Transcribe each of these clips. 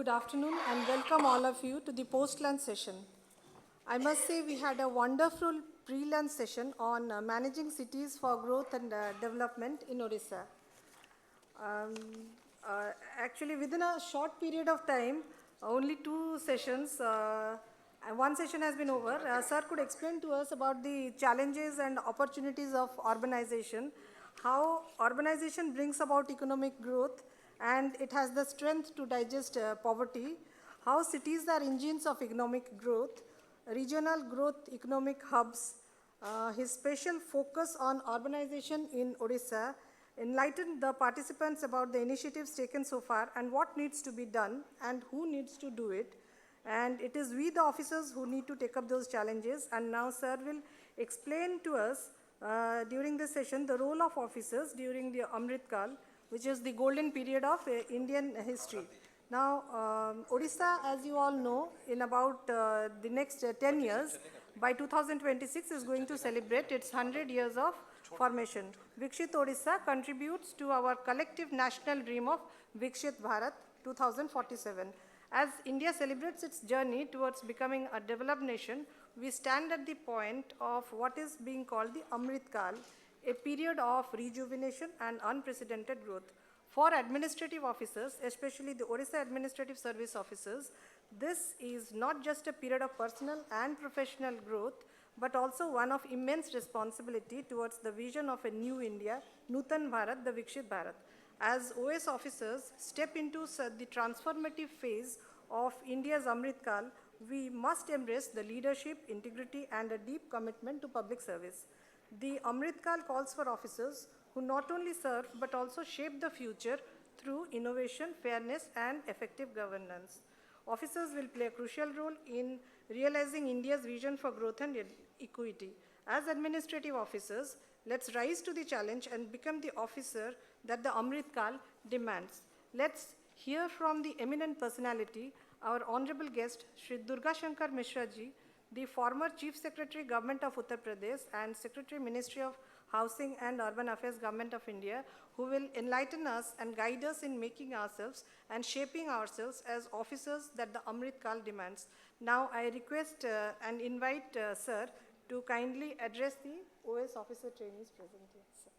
Good afternoon and welcome all of you to the post-lunch session. I must say we had a wonderful pre-lunch session on managing cities for growth and development in Odisha. Um, Actually, within a short period of time, only two sessions, and one session has been over. Sir could explain to us about the challenges and opportunities of urbanization, how urbanization brings about economic growth, and it has the strength to digest poverty, how cities are engines of economic growth, regional growth economic hubs, his special focus on urbanization in Odisha, enlightened the participants about the initiatives taken so far and what needs to be done and who needs to do it. And it is we, the officers, who need to take up those challenges. And now Sir will explain to us during this session the role of officers during the Amrit Kaal, which is the golden period of Indian history. Now, Odisha, as you all know, in about the next 10 years, by 2026 is going to celebrate its 100 years of formation. Vikshit Odisha contributes to our collective national dream of Vikshit Bharat 2047. As India celebrates its journey towards becoming a developed nation, we stand at the point of what is being called the Amrit Kaal, a period of rejuvenation and unprecedented growth. For administrative officers, especially the Odisha Administrative Service officers, this is not just a period of personal and professional growth, but also one of immense responsibility towards the vision of a new India, Nutan Bharat, the Vikshit Bharat. As OS officers step into the transformative phase of India's Amrit Kaal, we must embrace the leadership, integrity, and a deep commitment to public service. The Amrit Kaal calls for officers who not only serve but also shape the future through innovation, fairness, and effective governance. Officers will play a crucial role in realizing India's vision for growth and equity. As administrative officers, let's rise to the challenge and become the officer that the Amrit Kaal demands. Let's hear from the eminent personality, our honorable guest, Shri Durga Shanker Mishra ji, the former Chief Secretary, Government of Uttar Pradesh and Secretary, Ministry of Housing and Urban Affairs, Government of India, who will enlighten us and guide us in making ourselves and shaping ourselves as officers that the Amrit Kaal demands. Now I request and invite Sir to kindly address the OS officer trainees present here. Sir.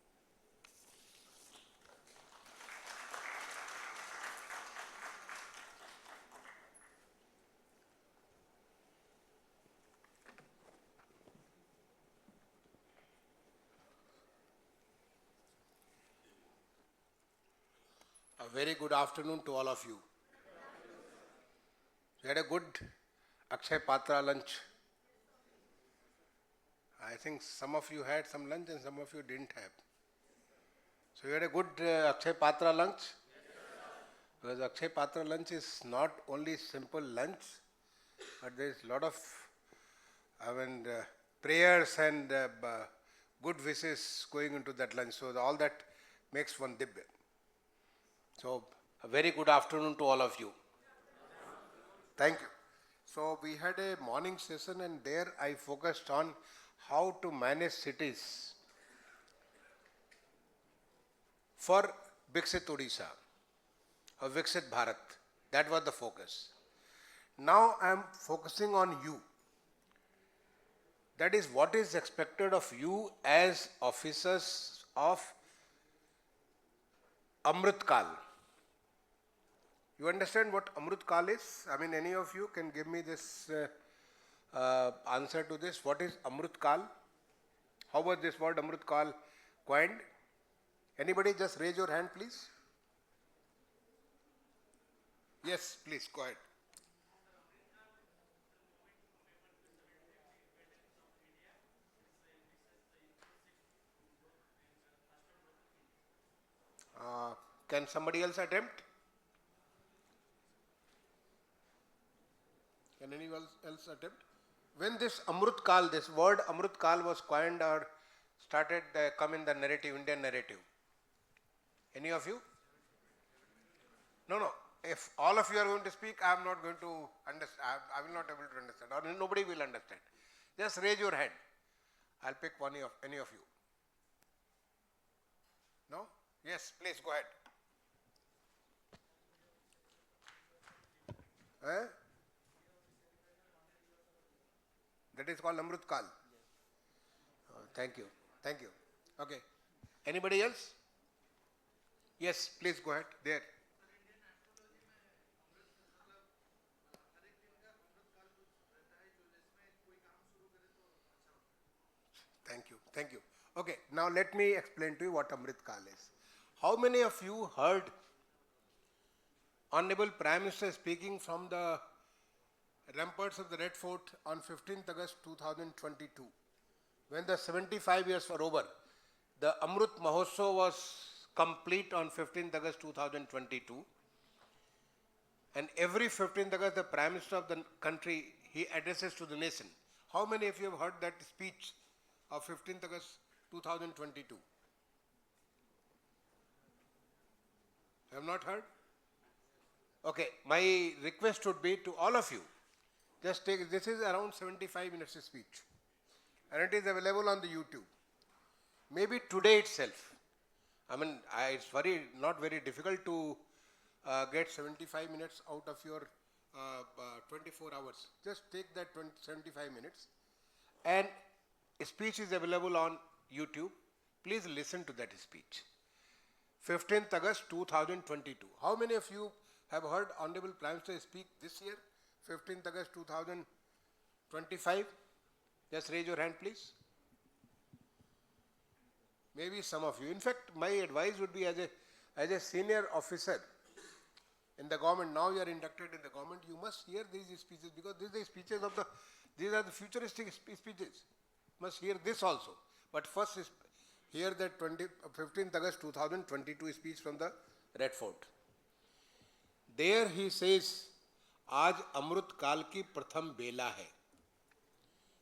A very good afternoon to all of you. We had a good Akshay Patra lunch. I think some of you had some lunch and some of you didn't have. So you had a good Akshay Patra lunch? Because Akshay Patra lunch is not only simple lunch, but there is a lot of prayers and good wishes going into that lunch. So all that makes one dibbe. So a very good afternoon to all of you. Thank you. So we had a morning session and there I focused on how to manage cities for Vikshit Odisha or Vikshit Bharat. That was the focus. Now I am focusing on you. That is what is expected of you as officers of Amrit Kaal. You understand what Amrit Kaal is? I mean, any of you can give me this answer to this. What is Amrit Kaal? How was this word Amrit Kaal coined? Anybody just raise your hand, please. Yes, please, go ahead. Can somebody else attempt? Can anyone else attempt? When this Amrit Kaal, this word Amrit Kaal was coined or started come in the narrative, Indian narrative? Any of you? No. If all of you are going to speak, I am not going to understand. I will not able to understand, or nobody will understand. Just raise your hand. I'll pick any of you. No? Yes, please go ahead. Eh? That is called Amrit Kaal. Thank you. Thank you. Okay. Anybody else? Yes, please go ahead. There. Thank you. Thank you. Okay. Now let me explain to you what Amrit Kaal is. How many of you heard Honorable Prime Minister speaking from the ramparts of the Red Fort on 15th August 2022, when the 75 years were over? The Amrut Mahotsav was complete on 15th August 2022, and every 15th August the Prime Minister of the country, he addresses to the nation. How many of you have heard that speech of 15th August 2022? Have not heard? Okay, my request would be to all of you, just take, this is around 75 minutes speech, and it is available on the YouTube. Maybe today itself, I mean, it's not very difficult to get 75 minutes out of your 24 hours. Just take that 75 minutes, and a speech is available on YouTube. Please listen to that speech. 15th August 2022. How many of you have heard Honorable Prime Minister speak this year, 15th August 2025? Just raise your hand, please. Maybe some of you. In fact, my advice would be, as a senior officer in the government, now you are inducted in the government, you must hear these speeches, because these are the futuristic speeches. Must hear this also. But first hear that 15th August 2022 speech from the Red Fort. There he says, आज अमृत काल की प्रथम बेला है.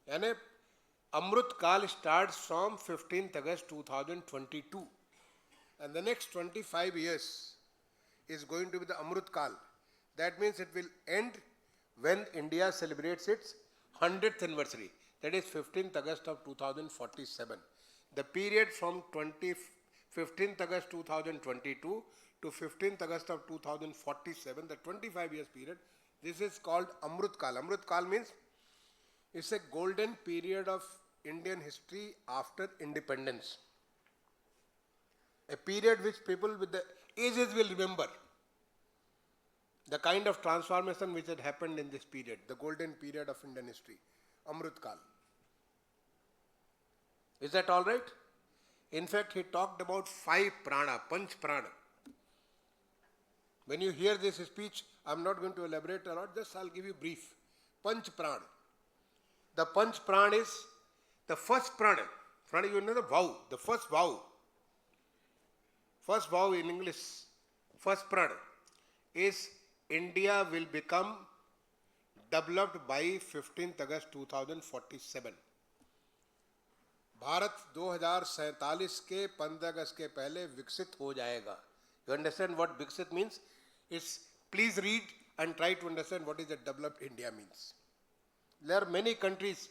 यानी Amrut Kaal starts from 15th August 2022, and the next 25 years is going to be the Amrut Kaal. That means it will end when India celebrates its 100th anniversary. That is 15th August of 2047. The period from 15th August 2022 to 15th August of 2047, the 25 years period, this is called Amrut Kaal. Amrut Kaal means it's a golden period of Indian history after independence. A period which people with the ages will remember. The kind of transformation which had happened in this period, the golden period of Indian history, Amrut Kaal. Is that all right? In fact, he talked about 5 prana, panch prana. When you hear this speech, I am not going to elaborate a lot, just I will give you brief. Panch prana. The panch prana is the first prana. Prana, you know the vow, the first vow. First vow in English, first prana is India will become developed by 15th August 2047. Bharat 2047 के 15 अगस्त के पहले विकसित हो जाएगा. You understand what विकसित means? It's, please read and try to understand what is the developed India means. There are many countries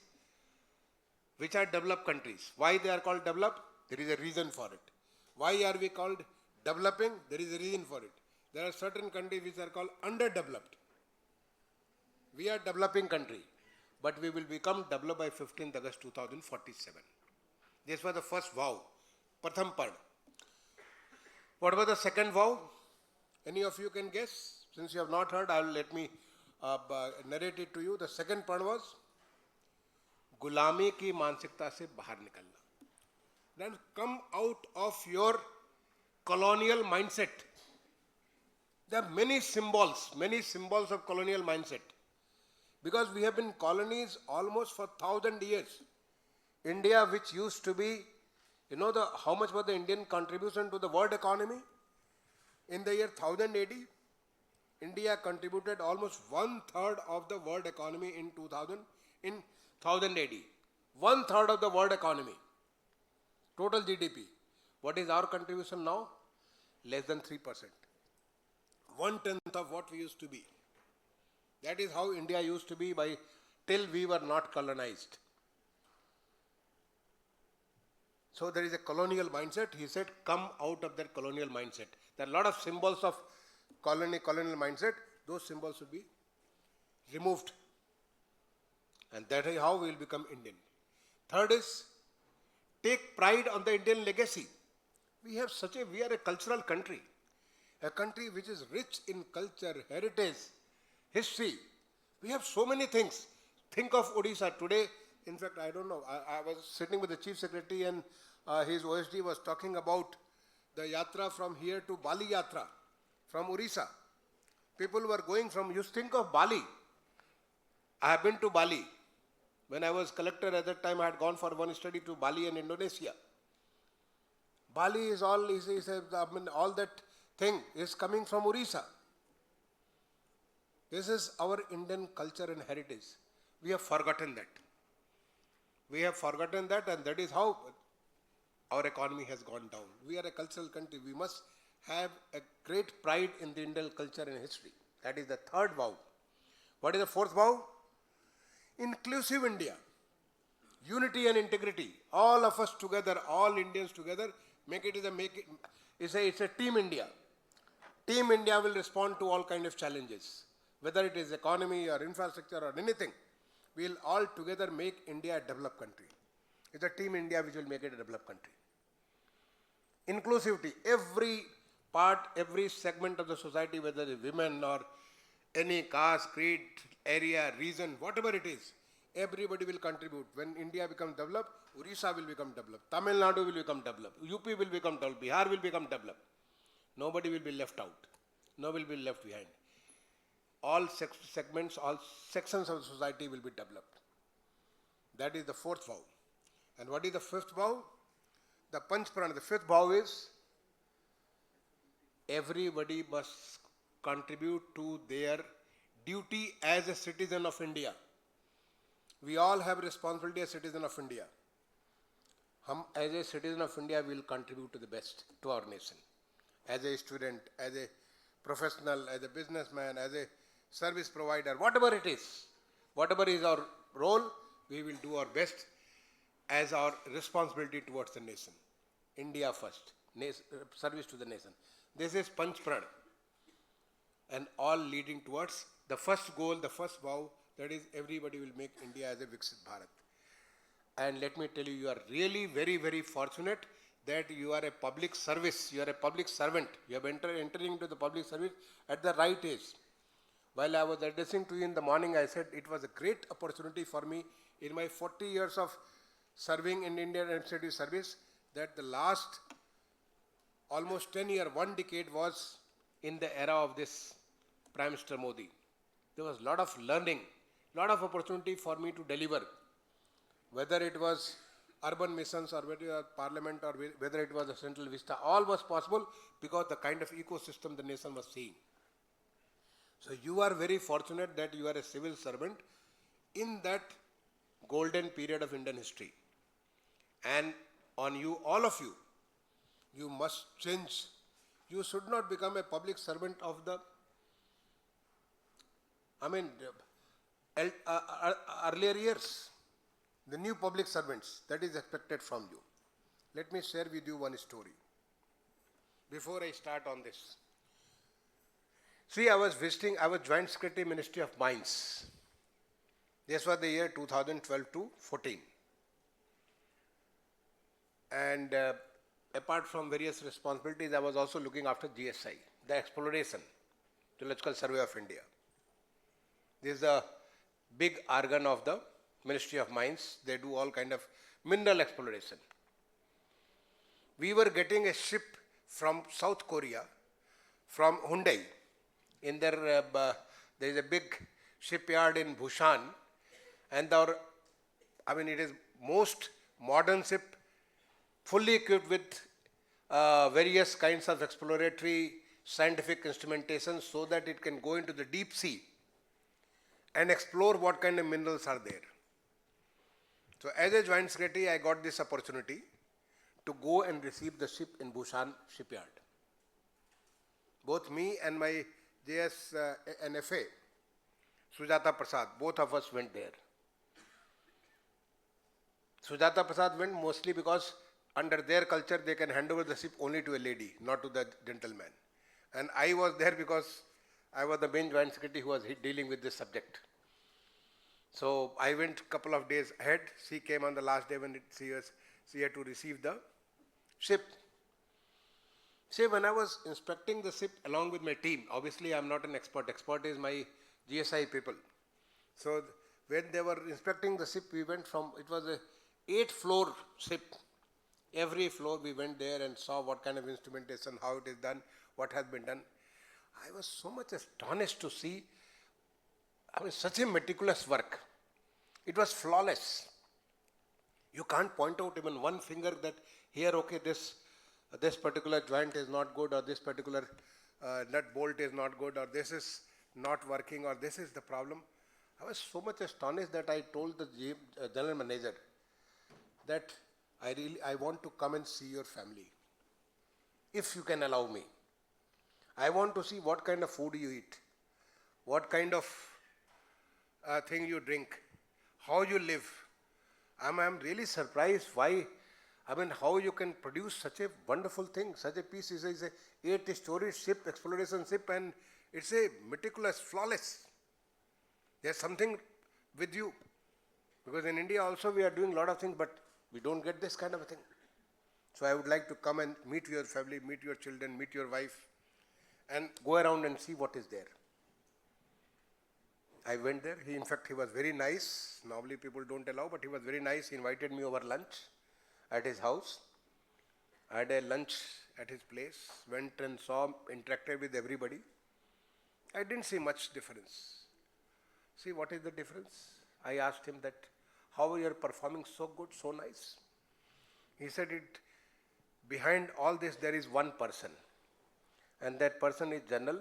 which are developed countries. Why they are called developed? There is a reason for it. Why are we called developing? There is a reason for it. There are certain countries which are called underdeveloped. We are developing country, but we will become developed by 15th August 2047. This was the first vow, Pratham Pad. What was the second vow? Any of you can guess? Since you have not heard, let me narrate it to you. The second pad was गुलामी की मानसिकता से बाहर निकलना. Then come out of your colonial mindset. There are many symbols of colonial mindset. Because we have been colonies almost for 1,000 years. India, which used to be, how much was the Indian contribution to the world economy? In the year 1000 AD, India contributed almost 1/3 of the world economy in 1000 AD. 1/3 of the world economy. Total GDP. What is our contribution now? Less than 3%. 1/10 of what we used to be. That is how India used to be till we were not colonized. So there is a colonial mindset. He said, come out of that colonial mindset. There are a lot of symbols of colonial mindset. Those symbols should be. removed. And that is how we will become Indian. Third is, take pride on the Indian legacy. We are a cultural country. A country which is rich in culture, heritage, history. We have so many things. Think of Odisha today. In fact, I don't know, I was sitting with the Chief Secretary and his OSD was talking about the yatra from here to Bali yatra, from Odisha. People were going from, you think of Bali. I have been to Bali. When I was collector at that time, I had gone for one study to Bali and Indonesia. Bali is all, all that thing is coming from Odisha. This is our Indian culture and heritage. We have forgotten that. We have forgotten that, and that is how our economy has gone down. We are a cultural country. We must have a great pride in the Indian culture and history. That is the third vow. What is the fourth vow? Inclusive India. Unity and integrity. All of us together, all Indians together, it's a team India. Team India will respond to all kind of challenges. Whether it is economy or infrastructure or anything, we will all together make India a developed country. It's a team India which will make it a developed country. Inclusivity. Every part, every segment of the society, whether it's women or any caste, creed, area, region, whatever it is, everybody will contribute. When India becomes developed, Orissa will become developed, Tamil Nadu will become developed, UP will become developed, Bihar will become developed. Nobody will be left out. Nobody will be left behind. All segments, all sections of the society will be developed. That is the fourth vow. And what is the fifth vow? The Panch Prana. The fifth vow is everybody must contribute to their duty as a citizen of India. We all have responsibility as citizen of India. As a citizen of India, we will contribute to the best to our nation. As a student, as a professional, as a businessman, as a service provider, whatever it is, whatever is our role, we will do our best as our responsibility towards the nation. India first, service to the nation. This is Panch Prana. And all leading towards the first goal, the first vow, that is everybody will make India as a Viksit Bharat. And let me tell you, you are really very, very fortunate that you are a public service, you are a public servant. You have entering into the public service at the right age. While I was addressing to you in the morning, I said it was a great opportunity for me in my 40 years of serving in Indian Administrative Service, that the last almost 10 years, 1 decade was in the era of this Prime Minister Modi. There was a lot of learning, lot of opportunity for me to deliver. Whether it was urban missions or whether it was parliament or whether it was a central vista, all was possible because the kind of ecosystem the nation was seeing. So you are very fortunate that you are a civil servant in that golden period of Indian history. And on you, all of you, you must change. You should not become a public servant of the, earlier years. The new public servants, that is expected from you. Let me share with you one story before I start on this. See, I was Joint Secretary, Ministry of Mines. This was the year 2012 to 14. And apart from various responsibilities, I was also looking after GSI, the exploration, Geological Survey of India. This is the big organ of the Ministry of Mines. They do all kind of mineral exploration. We were getting a ship from South Korea, from Hyundai. In their, there is a big shipyard in Busan, and it is most modern ship, fully equipped with various kinds of exploratory scientific instrumentation so that it can go into the deep sea and explore what kind of minerals are there. So as a Joint Secretary, I got this opportunity to go and receive the ship in Busan shipyard. Both me and my JS NFA, Sujata Prasad, both of us went there. Sujata Prasad went mostly because under their culture they can hand over the ship only to a lady, not to the gentleman. And I was there because I was the main Joint Secretary who was dealing with this subject. So I went a couple of days ahead. She came on the last day when she had to receive the ship. See, when I was inspecting the ship along with my team, obviously I'm not an expert. Expert is my GSI people. So when they were inspecting the ship, we went from, it was a 8-floor ship. Every floor we went there and saw what kind of instrumentation, how it is done, what has been done. I was so much astonished to see, such a meticulous work. It was flawless. You can't point out even one finger that here, okay, this particular joint is not good, or this particular nut bolt is not good, or this is not working, or this is the problem. I was so much astonished that I told the general manager that I want to come and see your family, if you can allow me. I want to see what kind of food you eat, what kind of thing you drink, how you live. I'm really surprised why, how you can produce such a wonderful thing, such a piece. Is a 8-story ship, exploration ship, and it's a meticulous, flawless. There's something with you. Because in India also we are doing a lot of things, but we don't get this kind of a thing. So I would like to come and meet your family, meet your children, meet your wife, and go around and see what is there. I went there. In fact, he was very nice. Normally people don't allow, but he was very nice. He invited me over lunch at his house. I had a lunch at his place, went and saw, interacted with everybody. I didn't see much difference. See, what is the difference? I asked him that, how are you performing so good, so nice? He said, behind all this there is one person, and that person is General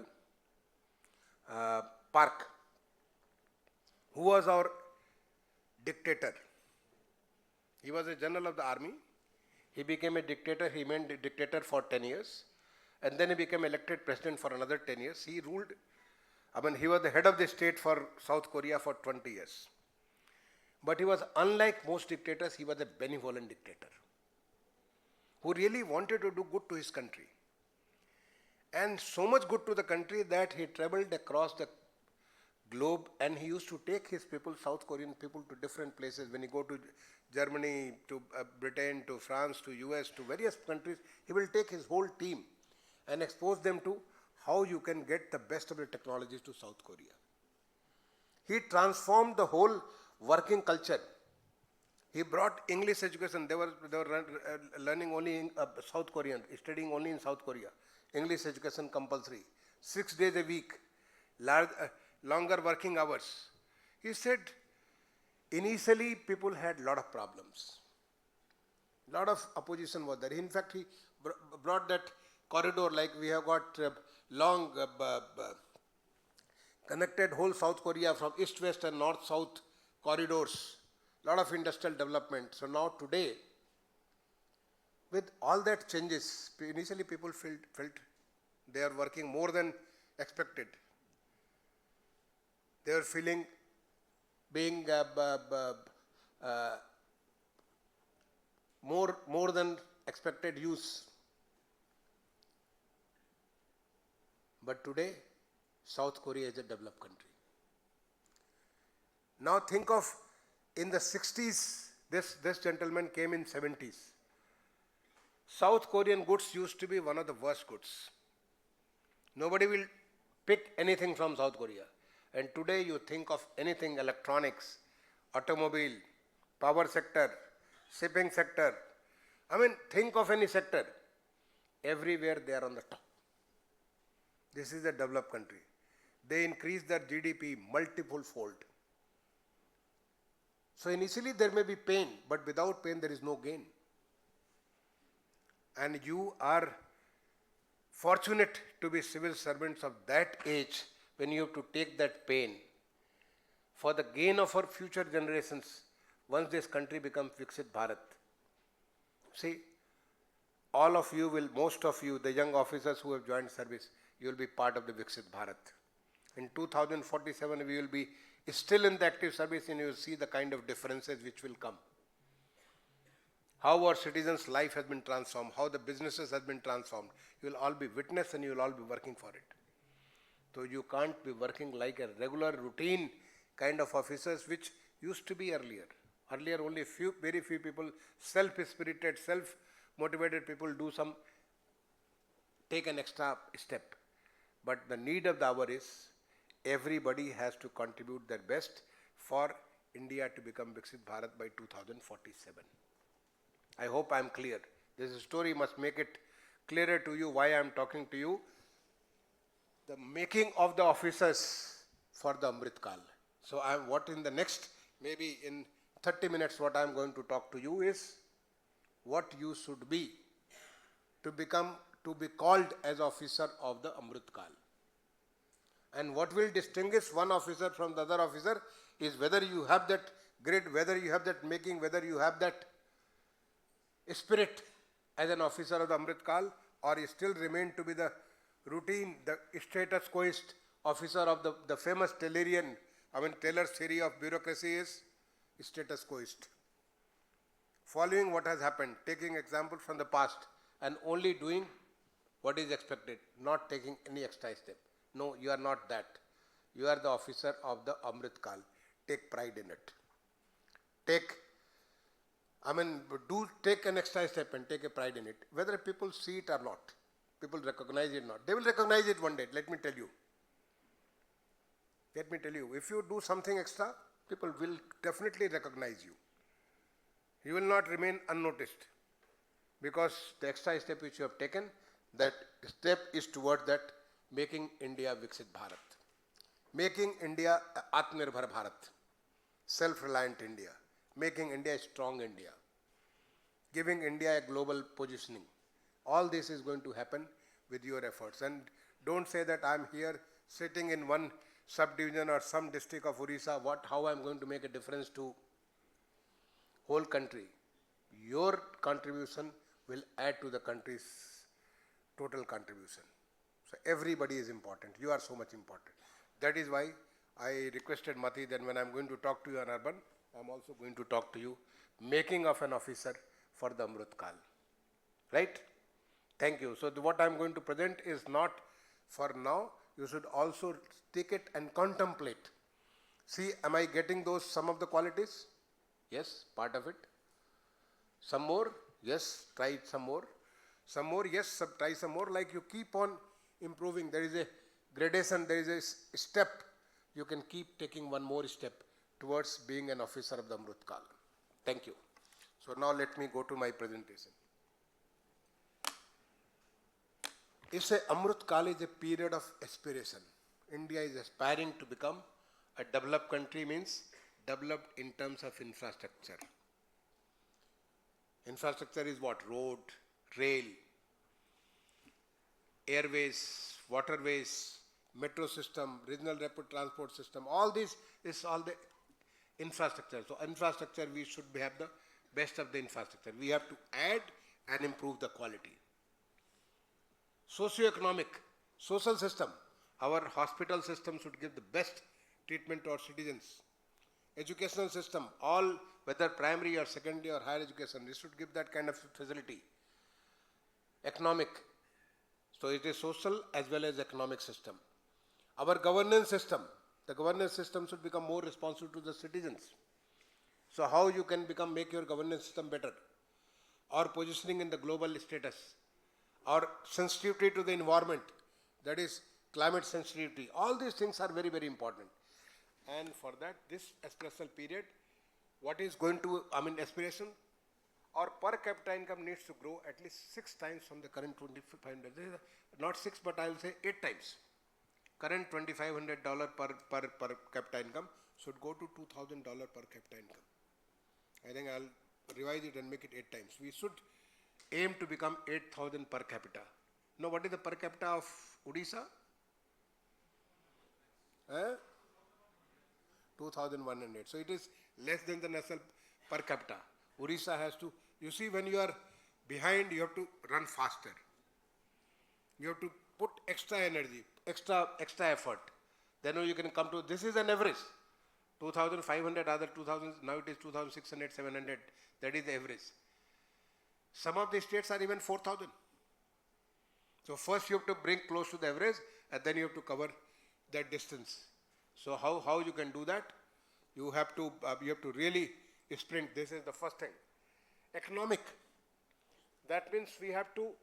Park, who was our dictator. He was a general of the army. He became a dictator. He remained a dictator for 10 years. And then he became elected president for another 10 years. He ruled, he was the head of the state for South Korea for 20 years. But he was, unlike most dictators, he was a benevolent dictator who really wanted to do good to his country. And so much good to the country that he traveled across the globe, and he used to take his people, South Korean people, to different places. When he go to Germany, to Britain, to France, to US, to various countries, he will take his whole team and expose them to how you can get the best of the technologies to South Korea. He transformed the whole working culture. He brought English education. They were learning only in South Korean, studying only in South Korea. English education compulsory. 6 days a week, longer working hours. He said, initially people had a lot of problems. A lot of opposition was there. In fact, he brought that corridor, like we have got long connected whole South Korea from east-west and north-south corridors. A lot of industrial development. So now today, with all that changes, initially people felt they are working more than expected. They are feeling being more than expected use. But today, South Korea is a developed country. Now think of, in the 60s, this gentleman came in 70s. South Korean goods used to be one of the worst goods. Nobody will pick anything from South Korea. And today you think of anything, electronics, automobile, power sector, shipping sector. Think of any sector. Everywhere they are on the top. This is a developed country. They increase their GDP multiple fold. So initially there may be pain, but without pain there is no gain. And you are fortunate to be civil servants of that age, when you have to take that pain for the gain of our future generations once this country becomes Viksit Bharat. See, all of you will, most of you, the young officers who have joined service, you will be part of the Viksit Bharat. In 2047, we will be still in the active service, and you will see the kind of differences which will come. How our citizens' life has been transformed, how the businesses have been transformed. You will all be witness and you will all be working for it. So you can't be working like a regular routine kind of officers which used to be earlier. Earlier only very few people, self-spirited, self-motivated people take an extra step. But the need of the hour is everybody has to contribute their best for India to become Viksit Bharat by 2047. I hope I am clear. This story must make it clearer to you why I am talking to you. The making of the officers for the Amrit Kaal. So what in the next, maybe in 30 minutes, what I am going to talk to you is what you should be to be called as officer of the Amrit Kaal. And what will distinguish one officer from the other officer is whether you have that grit, whether you have that making, whether you have that spirit as an officer of the Amrit Kaal, or you still remain to be the routine, the status quoist officer of the famous Taylor's theory of bureaucracy is status quoist. Following what has happened, taking example from the past and only doing what is expected, not taking any extra step. No, you are not that. You are the officer of the Amrit Kaal. Take pride in it. Take an extra step and take a pride in it. Whether people see it or not, people recognize it or not. They will recognize it one day, let me tell you. Let me tell you, if you do something extra, people will definitely recognize you. You will not remain unnoticed because the extra step which you have taken, that step is toward that making India Viksit Bharat. Making India Atmanirbhar Bharat, self-reliant India. Making India a strong India. Giving India a global positioning. All this is going to happen with your efforts. And don't say that I am here sitting in one subdivision or some district of Orissa, how I am going to make a difference to whole country. Your contribution will add to the country's total contribution. So everybody is important. You are so much important. That is why I requested Mati that when I am going to talk to you on urban, I am also going to talk to you making of an officer for the Amrit Kaal. Right? Thank you. So what I am going to present is not for now. You should also take it and contemplate. See, am I getting some of the qualities? Yes, part of it. Some more? Yes, try some more. Some more? Yes, try some more. Like you keep on improving. There is a gradation, there is a step. You can keep taking one more step towards being an officer of the Amrit Kaal. Thank you. So now let me go to my presentation. Amrit Kaal is a period of aspiration. India is aspiring to become a developed country, means developed in terms of infrastructure. Infrastructure is what? Road, rail, airways, waterways, metro system, regional rapid transport system. All this is all the infrastructure. So infrastructure, we should have the best of the infrastructure. We have to add and improve the quality. Socio-economic, social system. Our hospital system should give the best treatment to our citizens. Educational system, all, whether primary or secondary or higher education, this should give that kind of facility. Economic, so it is social as well as economic system. Our governance system, the governance system should become more responsive to the citizens. So how you can make your governance system better? Or positioning in the global status, or sensitivity to the environment, that is climate sensitivity. All these things are very, very important. And for that, this aspirational period, what is going to, aspiration, our per capita income needs to grow at least 6 times from the current $2,500. Not 6, but I will say 8 times. Current $2,500 per capita income should go to $2,000 per capita income. I think I'll revise it and make it 8 times. We should aim to become 8,000 per capita. Now, what is the per capita of Odisha? 2,100. So it is less than the national per capita. Odisha has to, you see, when you are behind, you have to run faster. You have to put extra energy, extra effort. Then you can come to, this is an average. 2,500, other 2,000, now it is 2,600, 700. That is the average. Some of the states are even 4,000. So first you have to bring close to the average and then you have to cover that distance. So how you can do that? You have to really sprint. This is the first thing. Economic. That means we have to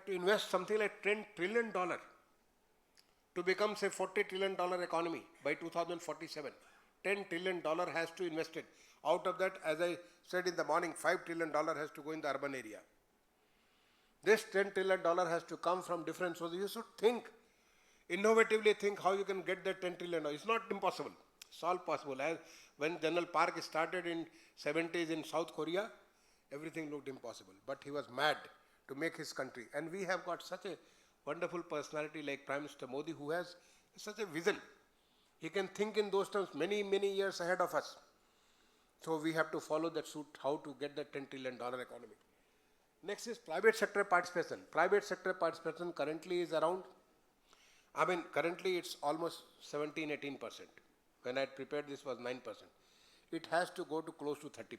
invest something like $10 trillion to become, say, $40 trillion economy by 2047. $10 trillion has to invest it. Out of that, as I said in the morning, $5 trillion has to go in the urban area. This $10 trillion has to come from different sources. You should think, innovatively think how you can get that $10 trillion. It's not impossible. It's all possible. As when General Park started in 70s in South Korea, everything looked impossible. But he was mad to make his country. And we have got such a wonderful personality like Prime Minister Modi, who has such a vision. He can think in those terms many, many years ahead of us. So we have to follow that suit, how to get that $10 trillion economy. Next is private sector participation. Private sector participation currently is around, currently it's almost 17-18%. When I prepared this was 9%. It has to go to close to 30%.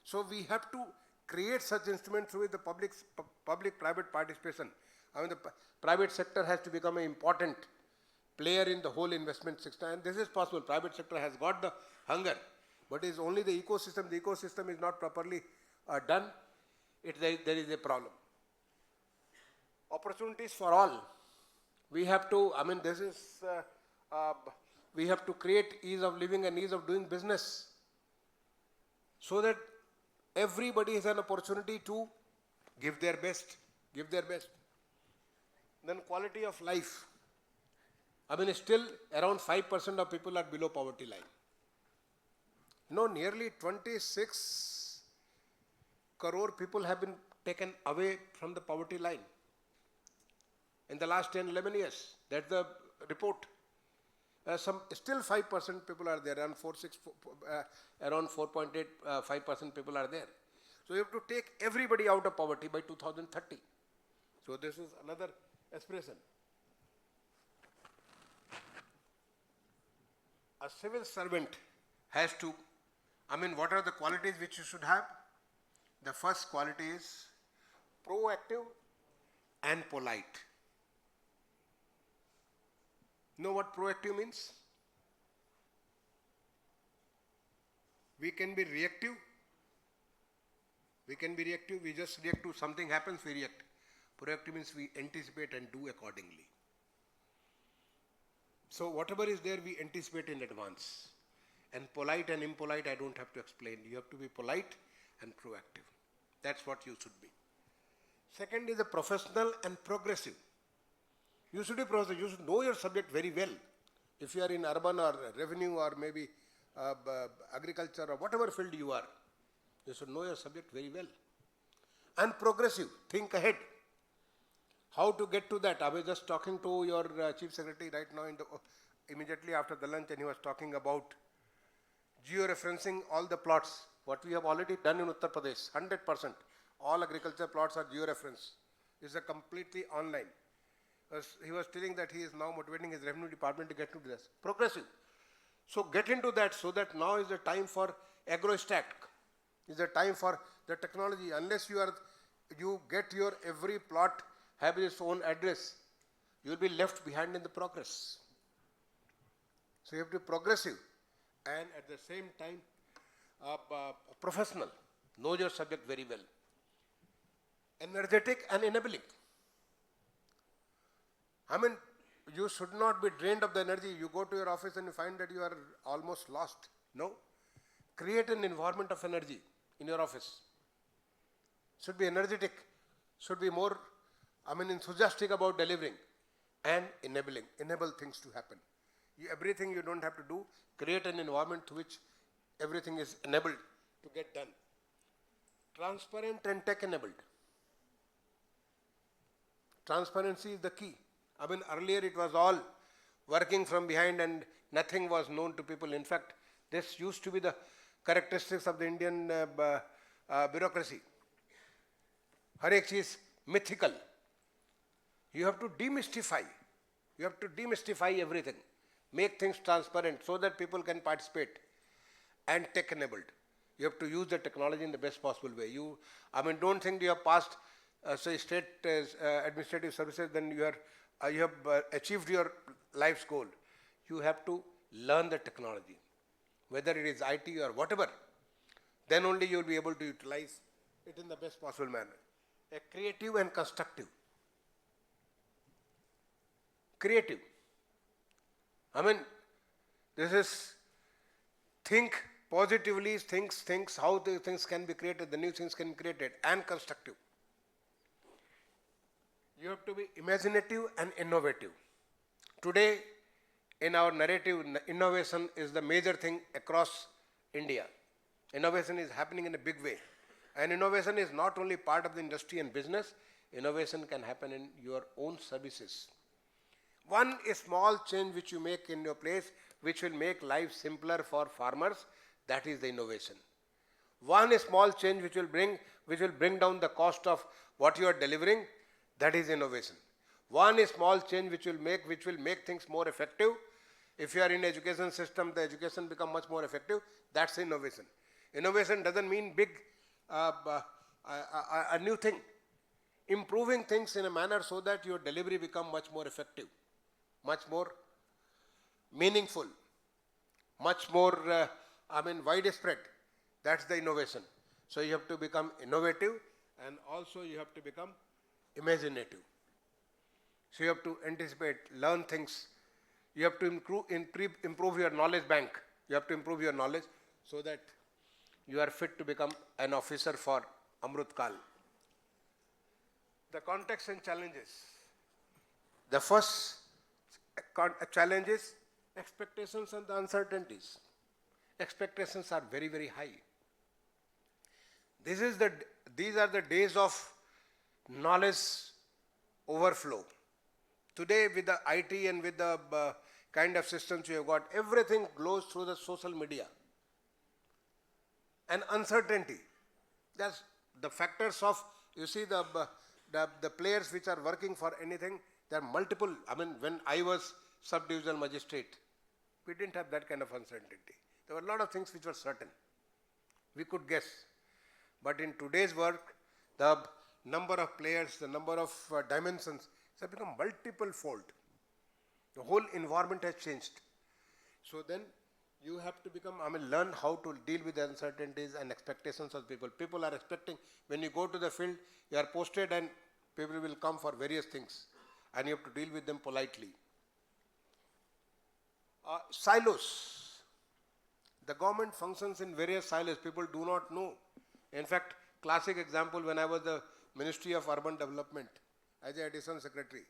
So we have to create such instruments through the public-private participation. The private sector has to become an important player in the whole investment system, and this is possible. Private sector has got the hunger, but it is only the ecosystem. The ecosystem is not properly done. There is a problem. Opportunities for all. We have to, we have to create ease of living and ease of doing business so that everybody has an opportunity to give their best. Then quality of life. Still around 5% of people are below poverty line. Nearly 26 crore people have been taken away from the poverty line in the last 10-11 years. That's the report. Still 5% people are there, around 4.85% people are there. So you have to take everybody out of poverty by 2030. So this is another aspiration. A civil servant has to, what are the qualities which you should have? The first quality is proactive and polite. Know what proactive means? We can be reactive. We just react to something happens, we react. Proactive means we anticipate and do accordingly. So whatever is there, we anticipate in advance. And polite and impolite, I don't have to explain. You have to be polite and proactive. That's what you should be. Second is a professional and progressive. You should be progressive. You should know your subject very well. If you are in urban or revenue or maybe agriculture or whatever field you are, you should know your subject very well. And progressive. Think ahead. How to get to that? I was just talking to your Chief Secretary right now immediately after the lunch, and he was talking about geo-referencing all the plots. What we have already done in Uttar Pradesh, 100%. All agriculture plots are geo-referenced. It's a completely online. He was telling that he is now motivating his revenue department to get into this. Progressive. So get into that so that now is the time for agro-stack. Is the time for the technology. Unless you get your every plot have its own address, you will be left behind in the progress. So you have to be progressive and at the same time professional. Know your subject very well. Energetic and enabling. You should not be drained of the energy. You go to your office and you find that you are almost lost. No. Create an environment of energy in your office. Should be energetic. Should be more enthusiastic about delivering and enabling. Enable things to happen. Everything you don't have to do, create an environment to which everything is enabled to get done. Transparent and tech-enabled. Transparency is the key. Earlier it was all working from behind and nothing was known to people. In fact, this used to be the characteristics of the Indian bureaucracy. Har ek cheez mythical. You have to demystify. You have to demystify everything. Make things transparent so that people can participate. And tech-enabled. You have to use the technology in the best possible way. Don't think you have passed state administrative services, then you have achieved your life's goal. You have to learn the technology. whether it is IT or whatever, then only you will be able to utilize it in the best possible manner. A creative and constructive. Creative. I mean, this is think positively, thinks how the things can be created, the new things can be created, and constructive. You have to be imaginative and innovative. Today, in our narrative, innovation is the major thing across India. Innovation is happening in a big way. And innovation is not only part of the industry and business, innovation can happen in your own services. One small change which you make in your place, which will make life simpler for farmers, that is the innovation. One small change which will bring down the cost of what you are delivering, that is innovation. One small change which will make things more effective. If you are in education system, the education become much more effective. That's innovation. Innovation doesn't mean big, a new thing. Improving things in a manner so that your delivery become much more effective, much more meaningful, much more, widespread. That's the innovation. So you have to become innovative, and also you have to become imaginative. So you have to anticipate, learn things. You have to improve your knowledge bank. You have to improve your knowledge so that you are fit to become an officer for Amrit Kaal. The context and challenges. The first challenge is expectations and the uncertainties. Expectations are very, very high. These are the days of knowledge overflow. Today, with the IT and with the kind of systems you have got, everything goes through the social media. And uncertainty. That's the factors of, you see the players which are working for anything, there are multiple. I mean, when I was sub-divisional magistrate, we didn't have that kind of uncertainty. There were a lot of things which were certain. We could guess. But in today's work, the number of players, the number of dimensions, it's have become multiple fold. The whole environment has changed. So then you have to learn how to deal with the uncertainties and expectations of people. People are expecting, when you go to the field, you are posted and people will come for various things and you have to deal with them politely. Silos. The government functions in various silos. People do not know. In fact, classic example, when I was the Ministry of Urban Development as an additional secretary,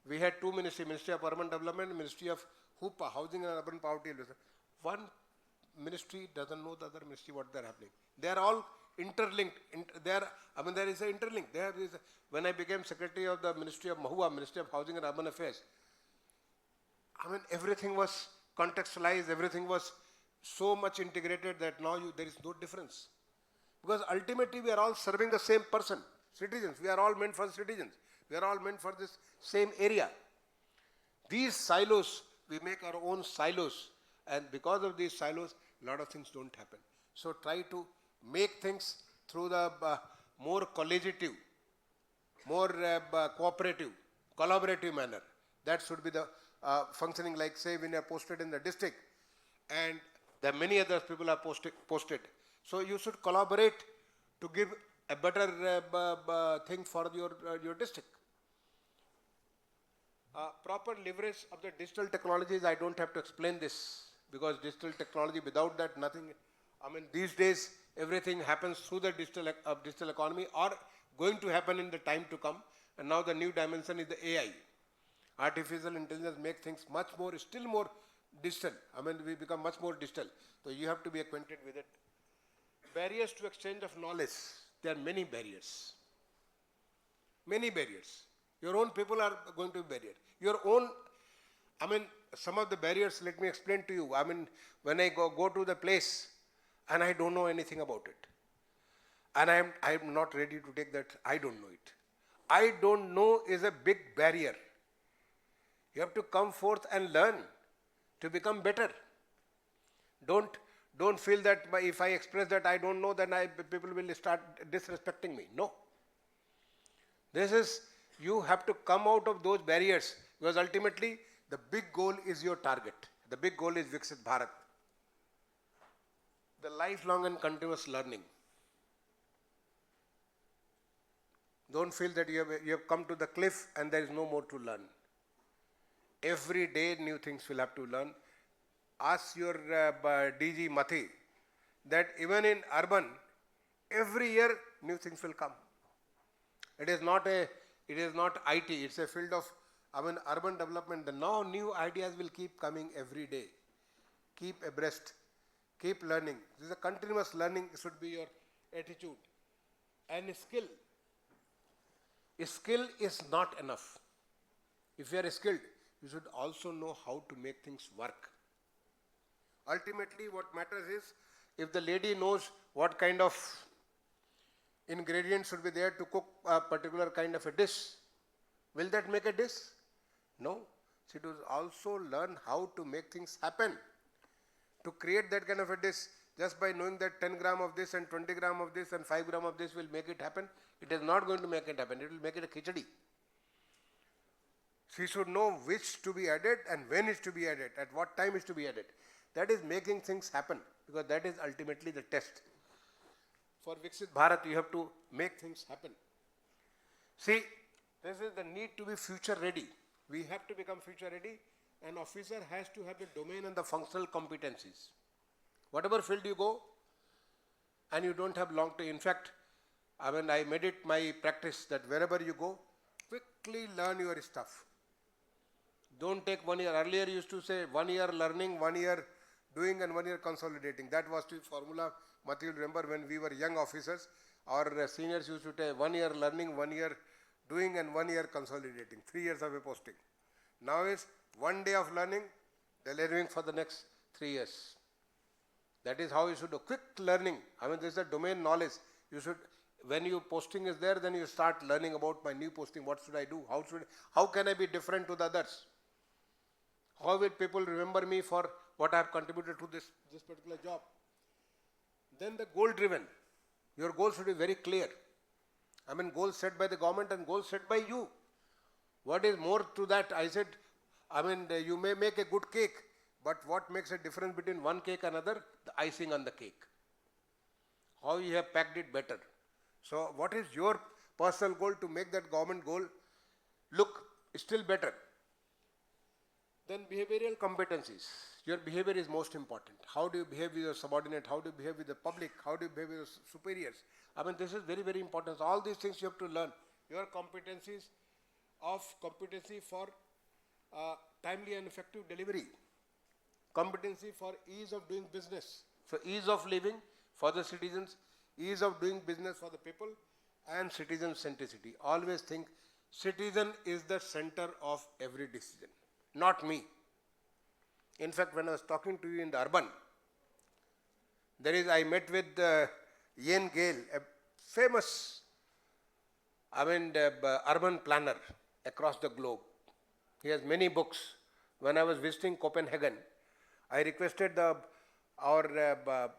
we had two ministries, Ministry of Urban Development, Ministry of HUPA, Housing and Urban Poverty. One ministry doesn't know the other ministry what they're happening. They are all interlinked. There is an interlink. When I became secretary of the Ministry of MAHUA, Ministry of Housing and Urban Affairs, everything was contextualized, everything was so much integrated that now there is no difference. Because ultimately we are all serving the same person, citizens. We are all meant for citizens. We are all meant for this same area. These silos, we make our own silos, and because of these silos, a lot of things don't happen. So try to make things through the more collegiative, more cooperative, collaborative manner. That should be the functioning, like say when you are posted in the district and there are many other people are posted. So you should collaborate to give a better thing for your district. Proper leverage of the digital technologies, I don't have to explain this, because digital technology, without that nothing, these days everything happens through the digital economy or going to happen in the time to come, and now the new dimension is the AI. Artificial intelligence makes things still more digital. We become much more digital. So you have to be acquainted with it. Barriers to exchange of knowledge. There are many barriers. Many barriers. Your own people are going to be barriers. Your own, some of the barriers, let me explain to you. When I go to the place and I don't know anything about it, and I am not ready to take that, I don't know it. I don't know is a big barrier. You have to come forth and learn to become better. Don't feel that if I express that I don't know, then people will start disrespecting me. No. You have to come out of those barriers, because ultimately the big goal is your target. The big goal is Viksit Bharat. the lifelong and continuous learning. Don't feel that you have come to the cliff and there is no more to learn. Every day new things will have to learn. Ask your DG Mathi that even in urban, every year new things will come. It is not IT, it's a field of urban development. Now new ideas will keep coming every day. Keep abreast, keep learning. This is a continuous learning should be your attitude. And skill. Skill is not enough. If you are skilled, you should also know how to make things work. Ultimately, what matters is if the lady knows what kind of ingredients should be there to cook a particular kind of a dish, will that make a dish? No. She should also learn how to make things happen. To create that kind of a dish, just by knowing that 10 gram of this and 20 gram of this and 5 gram of this will make it happen, it is not going to make it happen. It will make it a khichdi. She should know which to be added and when is to be added, at what time is to be added. That is making things happen, because that is ultimately the test. For Viksit Bharat, you have to make things happen. See, this is the need to be future ready. We have to become future ready. An officer has to have the domain and the functional competencies. Whatever field you go, and you don't have long to, in fact, I made it my practice that wherever you go, quickly learn your stuff. Don't take 1 year. Earlier you used to say 1 year learning, 1 year doing and 1 year consolidating. That was the formula, Mati will remember when we were young officers, our seniors used to say 1 year learning, 1 year doing and 1 year consolidating, 3 years of a posting. Now is 1 day of learning, delivering for the next 3 years. That is how you should do. Quick learning. This is a domain knowledge. You should, when your posting is there, then you start learning about my new posting. What should I do? How can I be different to the others? How will people remember me for what I have contributed to this particular job? Then the goal driven. Your goals should be very clear. Goals set by the government and goals set by you. What is more to that? I said, you may make a good cake, but what makes a difference between one cake and another? The icing on the cake. How you have packed it better. So what is your personal goal to make that government goal look still better? Then behavioral competencies. Your behavior is most important. How do you behave with your subordinate? How do you behave with the public? How do you behave with your superiors? This is very, very important. So all these things you have to learn. Your competency for timely and effective delivery. Competency for ease of doing business. So ease of living for the citizens, ease of doing business for the people, and citizen centricity. Always think citizen is the center of every decision, not me. In fact, when I was talking to you in the urban, I met with Ian Gale, a famous urban planner across the globe. He has many books. When I was visiting Copenhagen, I requested our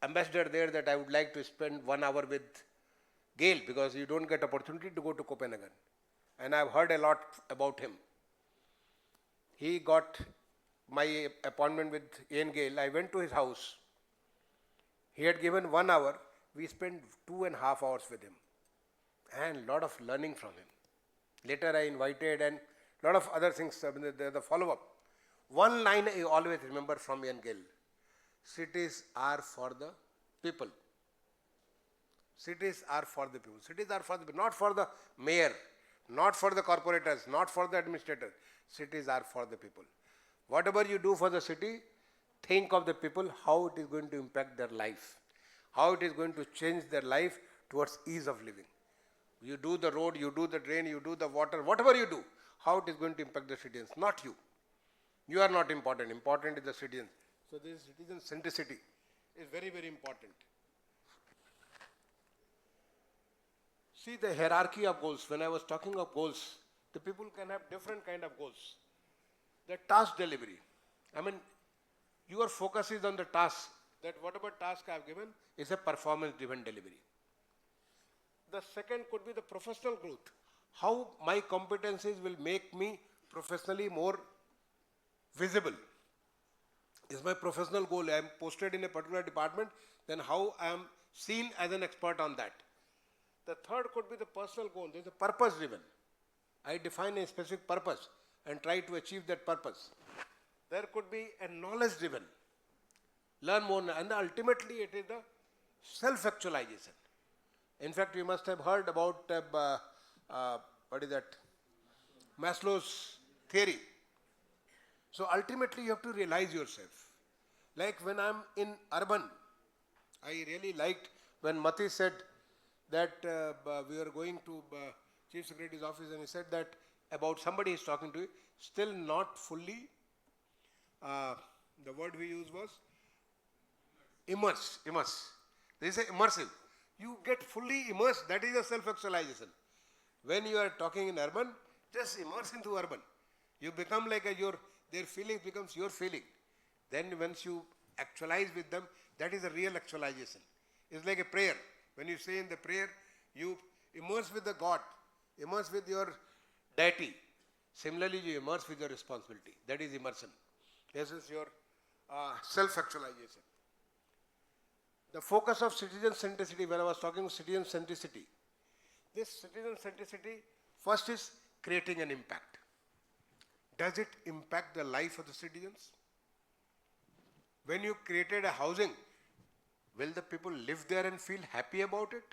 ambassador there that I would like to spend 1 hour with Gale, because you don't get opportunity to go to Copenhagen. And I've heard a lot about him. He got my appointment with Ian Gale. I went to his house. He had given 1 hour. We spent 2.5 hours with him. And a lot of learning from him. Later I invited and a lot of other things, the follow-up. One line I always remember from Ian Gale. Cities are for the people. Cities are for the people. Cities are for the people, not for the mayor, not for the corporators, not for the administrator. Cities are for the people. Whatever you do for the city, think of the people, how it is going to impact their life, how it is going to change their life towards ease of living. You do the road, you do the drain, you do the water, whatever you do, how it is going to impact the citizens, not you. You are not important. Important is the citizens. So this citizen centricity is very, very important. See the hierarchy of goals. When I was talking of goals, the people can have different kind of goals. The task delivery. Your focus is on the task, that whatever task I have given is a performance-driven delivery. The second could be the professional growth. How my competencies will make me professionally more visible. is my professional goal. I am posted in a particular department, then how I am seen as an expert on that. The third could be the personal goal. There is a purpose driven. I define a specific purpose and try to achieve that purpose. There could be a knowledge driven. Learn more, and ultimately it is the self-actualization. In fact, you must have heard about, what is that, Maslow's theory. So ultimately you have to realize yourself. Like when I'm in urban, I really liked when Mati said that we were going to Chief Secretary's office and he said that about somebody he's talking to, still not fully, the word we used was immerse. This is immersive. You get fully immersed, that is a self-actualization. When you are talking in urban, just immerse into urban. You become like their feeling becomes your feeling. Then once you actualize with them, that is a real actualization. It's like a prayer. When you say in the prayer, you immerse with the God, immerse with your deity. Similarly, you immerse with your responsibility. That is immersion. This is your self-actualization. The focus of citizen centricity, when I was talking citizen centricity, this citizen centricity first is creating an impact. Does it impact the life of the citizens? When you created a housing, will the people live there and feel happy about it?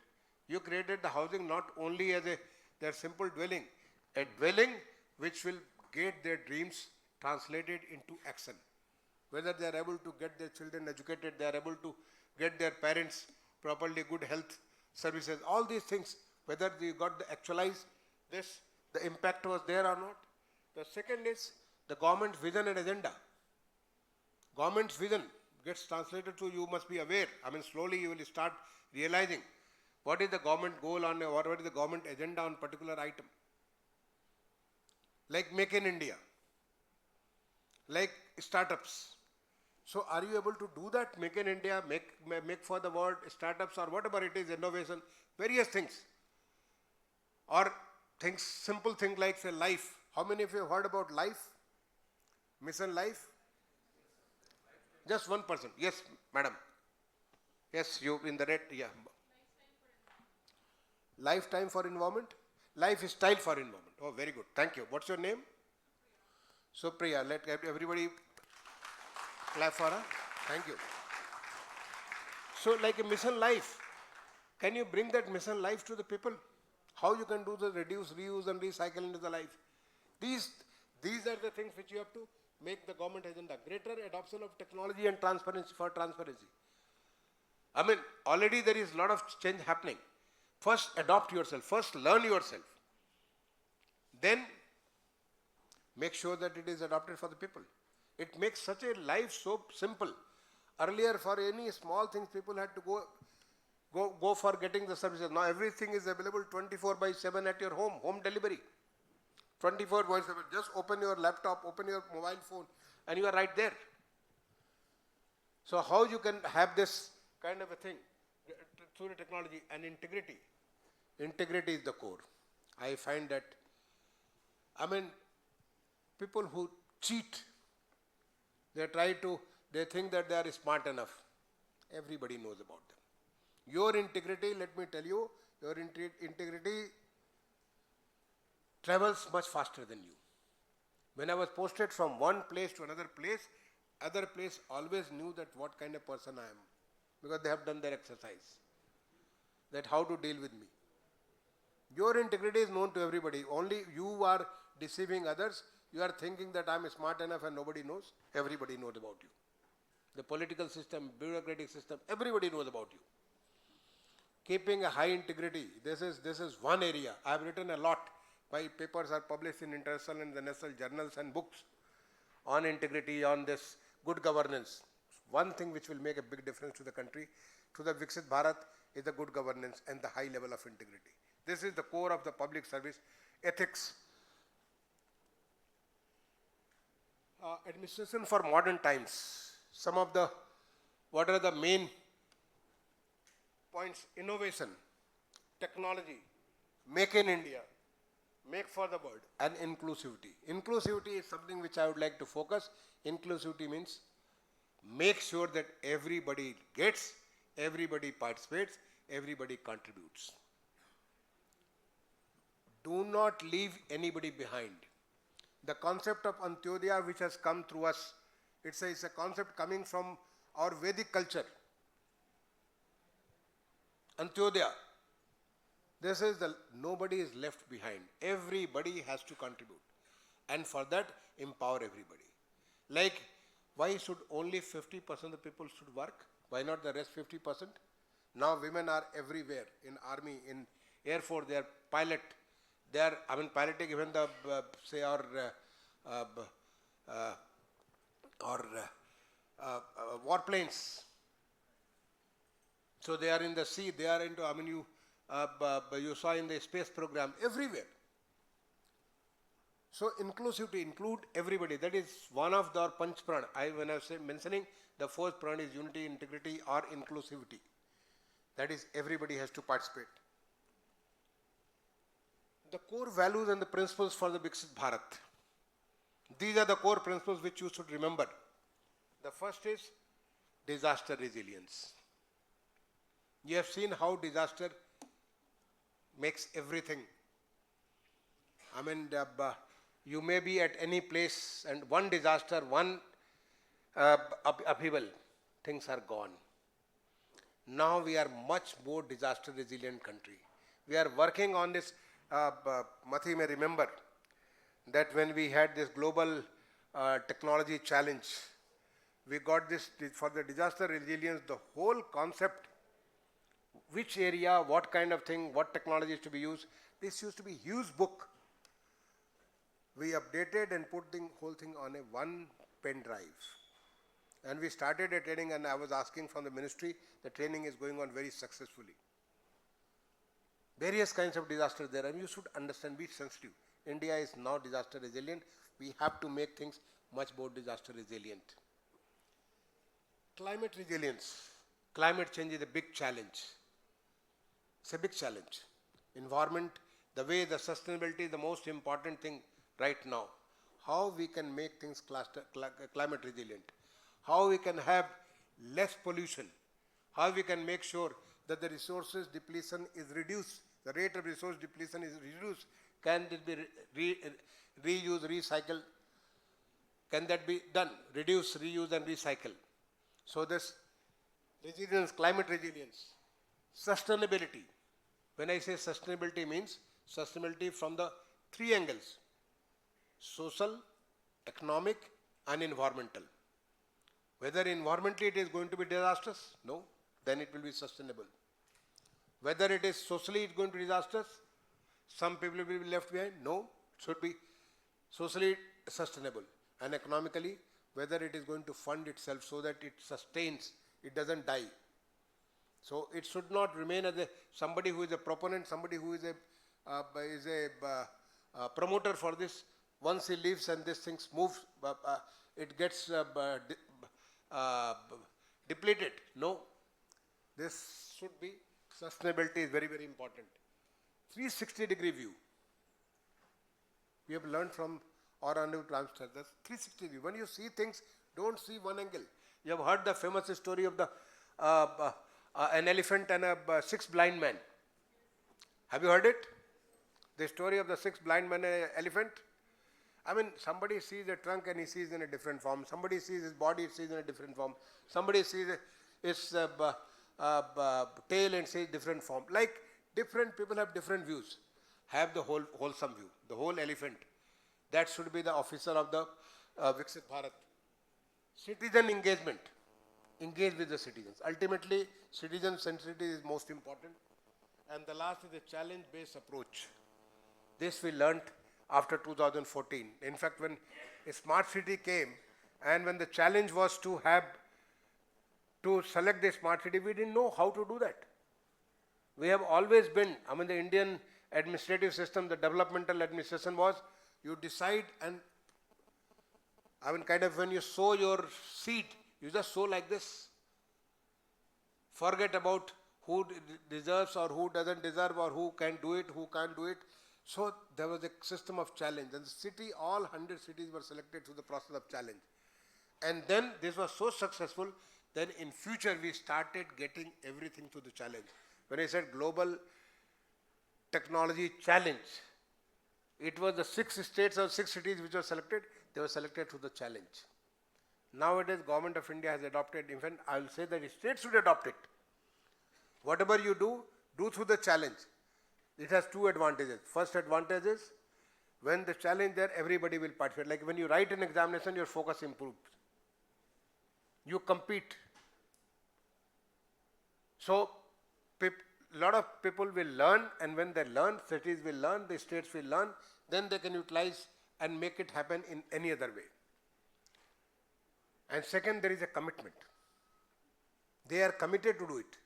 You created the housing not only as their simple dwelling, a dwelling which will get their dreams translated into action. Whether they are able to get their children educated, they are able to get their parents properly good health services, all these things, whether you got to actualize this, the impact was there or not. The second is the government's vision and agenda. Government's vision gets translated to, you must be aware. I mean, slowly you will start realizing what is the government goal on, what is the government agenda on particular item. Like Make in India, like startups. So are you able to do that? Make in India, make for the world, startups or whatever it is, innovation, various things. Or things, simple things like say life. How many of you have heard about life? Mission Life? Just one person. Yes, madam. Yes, you in the red, yeah. Lifetime for environment? Lifestyle for environment. Oh, very good. Thank you. What's your name? Supriya. Let everybody clap for her. Thank you. So like a mission life, can you bring that mission life to the people? How you can do the reduce, reuse and recycle into the life? These are the things which you have to make the government agenda. Greater adoption of technology and transparency for transparency. I mean, already there is a lot of change happening. First adopt yourself, first learn yourself. Then make sure that it is adopted for the people. It makes such a life so simple. Earlier for any small things people had to go for getting the services. Now everything is available 24/7 at your home delivery. 24/7. Just open your laptop, open your mobile phone and you are right there. So how you can have this kind of a thing through the technology and integrity. Integrity is the core. I find that, I mean, people who cheat, they think that they are smart enough. Everybody knows about them. Your integrity, let me tell you, your integrity travels much faster than you. When I was posted from one place to another place, other place always knew that what kind of person I am, because they have done their exercise, that how to deal with me. Your integrity is known to everybody. Only you are deceiving others. You are thinking that I am smart enough and nobody knows. Everybody knows about you. The political system, bureaucratic system, everybody knows about you. Keeping a high integrity, this is one area. I have written a lot. My papers are published in international and the national journals and books on integrity, on this good governance. One thing which will make a big difference to the country, to the Viksit Bharat, is the good governance and the high level of integrity. This is the core of the public service ethics. Administration for modern times. Some of the, what are the main points? Innovation, technology, make in India, make for the world, and inclusivity. Inclusivity is something which I would like to focus. Inclusivity means make sure that everybody gets, everybody participates, everybody contributes. Do not leave anybody behind. The concept of Antodaya, which has come through us, it's a concept coming from our Vedic culture. Antodaya. This is nobody is left behind. Everybody has to contribute. And for that, empower everybody. Like, why should only 50% of the people should work? Why not the rest 50%? Now women are everywhere, in army, in air force, they are pilot. They are, piloting even the, say, warplanes. So they are in the sea, they are into, you saw in the space program, everywhere. So inclusivity, include everybody. That is one of the Panch Pran. When I was mentioning, the fourth Pran is unity, integrity or inclusivity. That is, everybody has to participate. The core values and the principles for the Viksit Bharat. These are the core principles which you should remember. The first is disaster resilience. You have seen how disaster makes everything. You may be at any place and one disaster, one upheaval, things are gone. Now we are much more disaster resilient country. We are working on this. Mathi may remember that when we had this global technology challenge, we got this for the disaster resilience, the whole concept, which area, what kind of thing, what technology is to be used. This used to be a huge book. We updated and put the whole thing on a one pen drive. And we started a training, and I was asking from the ministry, the training is going on very successfully. Various kinds of disasters there, and you should understand, be sensitive. India is now disaster resilient. We have to make things much more disaster resilient. Climate resilience. Climate change is a big challenge. It's a big challenge. Environment, the way the sustainability is the most important thing right now. How we can make things climate resilient. How we can have less pollution. How we can make sure that the resources depletion is reduced. The rate of resource depletion is reduced. Can this be reused, recycled? Can that be done? Reduce, reuse and recycle. So this resilience, climate resilience, sustainability. When I say sustainability, means sustainability from the three angles: social, economic and environmental. Whether environmentally it is going to be disastrous? No. Then it will be sustainable. Whether it is socially it is going to be disastrous? Some people will be left behind? No. It should be socially sustainable. And economically, whether it is going to fund itself so that it sustains, it doesn't die. So it should not remain as somebody who is a proponent, somebody who is a promoter for this. Once he leaves and this thing moves, it gets depleted. No. This should be, sustainability is very, very important. 360-degree view. We have learned from our honorable Prime Minister, the 360 view. When you see things, don't see one angle. You have heard the famous story of the an elephant and 6 blind men. Have you heard it? The story of the 6 blind men and an elephant? Somebody sees a trunk and he sees in a different form. Somebody sees his body, sees in a different form. Somebody sees his tail and sees different form. Like different people have different views. Have the wholesome view, the whole elephant. That should be the officer of the Viksit Bharat. Citizen engagement. Engage with the citizens. Ultimately, citizen centricity is most important. And the last is the challenge-based approach. This we learnt after 2014. In fact, when a smart city came, and when the challenge was to select the smart city, we didn't know how to do that. We have always been, the Indian administrative system, the developmental administration was, you decide and, when you sow your seed, you just sow like this. Forget about who deserves or who doesn't deserve or who can do it, who can't do it. So there was a system of challenge, and the city, all 100 cities were selected through the process of challenge. And then this was so successful, then in future we started getting everything to the challenge. When I said global technology challenge, it was the 6 states or 6 cities which were selected, they were selected to the challenge. Nowadays, Government of India has adopted, in fact, I will say that states should adopt it. Whatever you do, do through the challenge. It has 2 advantages. First advantage is, when the challenge there, everybody will participate. Like when you write an examination, your focus improves. You compete. So, lot of people will learn, and when they learn, cities will learn, the states will learn, then they can utilize and make it happen in any other way. And second, there is a commitment. They are committed to do it,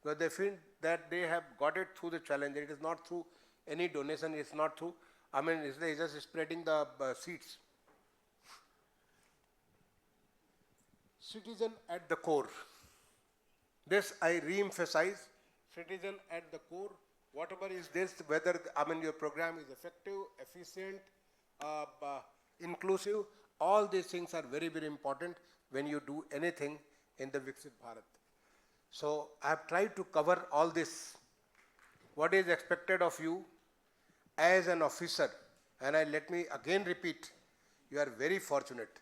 because they feel that they have got it through the challenge. It is not through any donation, it's not through, it's just spreading the seeds. Citizen at the core. This I re-emphasize, citizen at the core. Whatever is this, whether your program is effective, efficient, inclusive, all these things are very, very important when you do anything in the Viksit Bharat. So I have tried to cover all this. What is expected of you as an officer? And let me again repeat, you are very fortunate.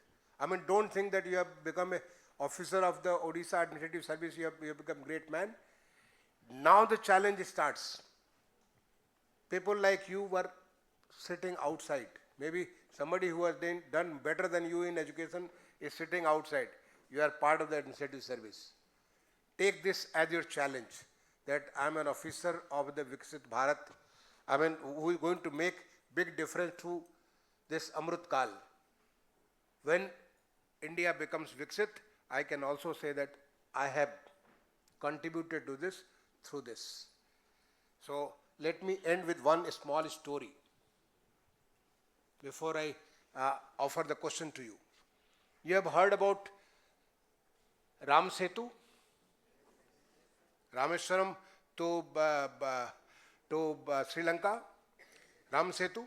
Don't think that you have become an officer of the Odisha Administrative Service, you have become great man. Now the challenge starts. People like you were sitting outside. Maybe somebody who has done better than you in education is sitting outside. You are part of the administrative service. Take this as your challenge, that I am an officer of the Viksit Bharat, who is going to make big difference to this Amrit Kaal. When India becomes Viksit, I can also say that I have contributed to this through this. So let me end with one small story before I offer the question to you. You have heard about Ram Setu, Rameswaram to Sri Lanka, Ram Setu.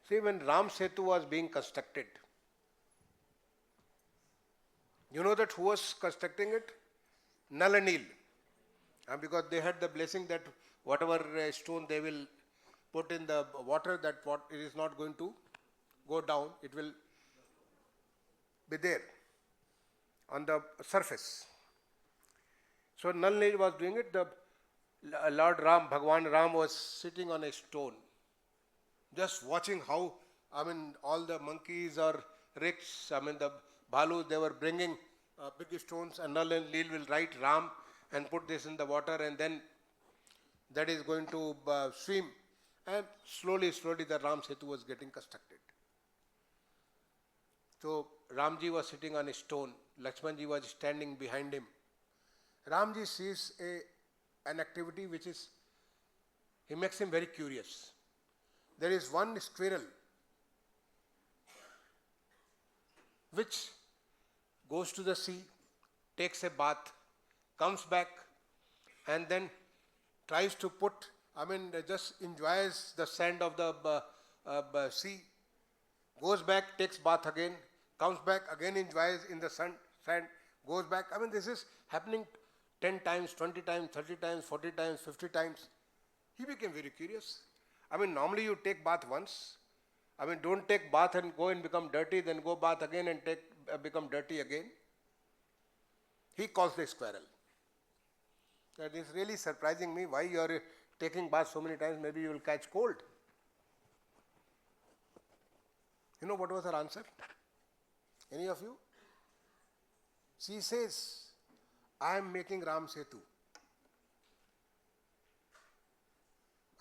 See, when Ram Setu was being constructed, you know that who was constructing it? Nal and Neel. Because they had the blessing that whatever stone they will put in the water, that it is not going to go down, it will be there on the surface. So Nal and Neel was doing it. The Lord Ram, Bhagwan Ram was sitting on a stone, just watching how, all the monkeys or ricks, the Bhalu, they were bringing big stones, and Nal and Neel will write Ram and put this in the water, and then that is going to swim. And slowly, slowly the Ram Setu was getting constructed. So Ramji was sitting on a stone, Lakshmanji was standing behind him. Ramji sees an activity which he makes him very curious. There is one squirrel which goes to the sea, takes a bath, comes back, and then tries to put, just enjoys the sand of the sea, goes back, takes bath again, comes back, again enjoys in the sand, goes back. This is happening 10 times, 20 times, 30 times, 40 times, 50 times. He became very curious. Normally you take bath once. Don't take bath and go and become dirty, then go bath again and become dirty again. He calls the squirrel. That is really surprising me. Why you are taking bath so many times? Maybe you will catch cold. You know what was her answer? Any of you? She says, I am making Ram Setu.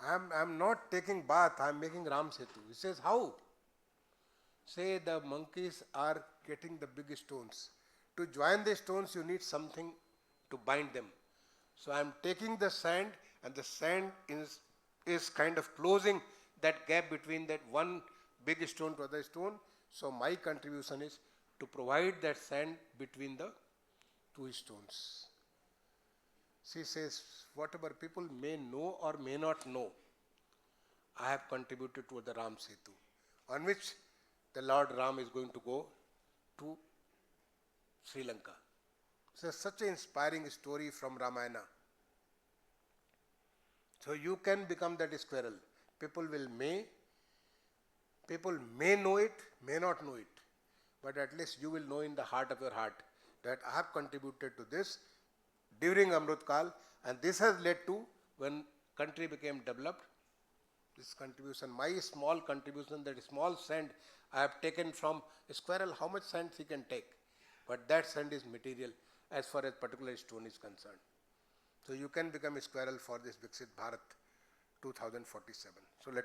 I am not taking bath, I am making Ram Setu. He says, how? Say the monkeys are getting the big stones. To join the stones, you need something to bind them. So I am taking the sand, and the sand is kind of closing that gap between that one big stone to other stone. So my contribution is to provide that sand between the two stones. She says, whatever people may know or may not know, I have contributed to the Ram Setu, on which the Lord Ram is going to go to Sri Lanka. So such an inspiring story from Ramayana. So you can become that squirrel. People may know it, may not know it, but at least you will know in the heart of your heart that I have contributed to this during Amrit Kaal, and this has led to when country became developed. This contribution, my small contribution, that small sand I have taken from a squirrel, how much sand he can take, but that sand is material as far as particular stone is concerned. So you can become a squirrel for this Viksit Bharat 2047. So let